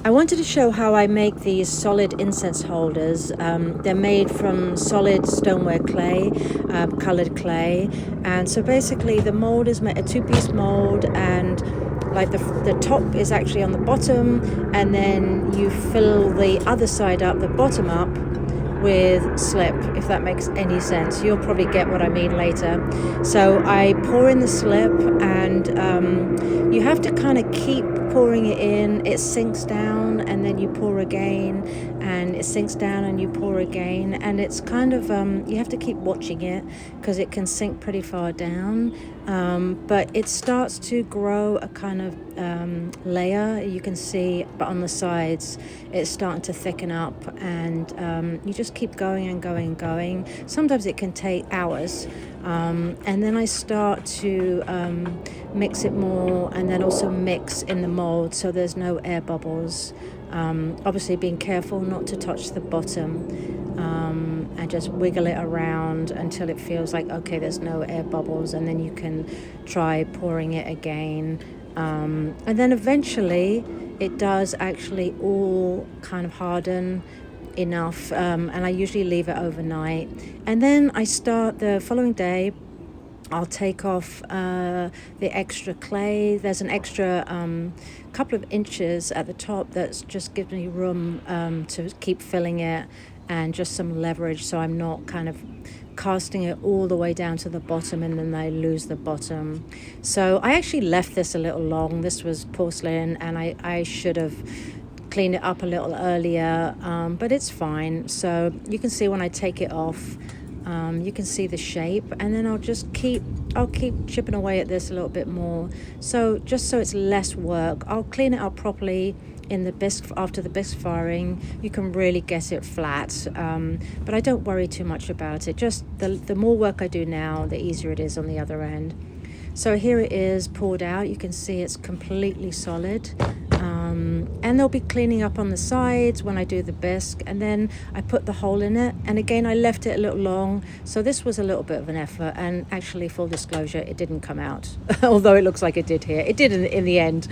I wanted to show how I make these solid incense holders. They're made from solid stoneware clay, colored clay. And so basically the mold is a two-piece mold, and like the top is actually on the bottom, and then you fill the other side up, the bottom up, with slip, if that makes any sense. You'll probably get what I mean later. So I pour in the slip, and you have to kind of keep pouring it in. It sinks down, and then you pour again, and it sinks down and you pour again, and it's kind of you have to keep watching it because it can sink pretty far down, but it starts to grow a kind of layer, you can see, but on the sides it's starting to thicken up, and you just keep going and going and going. Sometimes it can take hours, and then I start to mix it more, and then also mix in the mold so there's no air bubbles. Obviously being careful not to touch the bottom, and just wiggle it around until it feels like, okay, there's no air bubbles, and then you can try pouring it again. And then eventually it does actually all kind of harden enough, and I usually leave it overnight. And then I start the following day. I'll take off the extra clay. There's an extra couple of inches at the top that's just gives me room to keep filling it, and just some leverage so I'm not kind of casting it all the way down to the bottom and then I lose the bottom. So I actually left this a little long. This was porcelain, and I should have cleaned it up a little earlier, but it's fine. So you can see when I take it off, you can see the shape, and then I'll keep chipping away at this a little bit more. So just so it's less work, I'll clean it up properly in the bisque. After the bisque firing, you can really get it flat, but I don't worry too much about it. Just the more work I do now, the easier it is on the other end. So here it is poured out. You can see it's completely solid. And they'll be cleaning up on the sides when I do the bisque, and then I put the hole in it, and again I left it a little long, so this was a little bit of an effort, and actually, full disclosure, it didn't come out although it looks like it did here. It did in the end,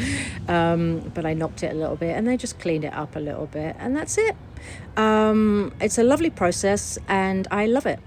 but I knocked it a little bit, and they just cleaned it up a little bit, and that's it. It's a lovely process and I love it.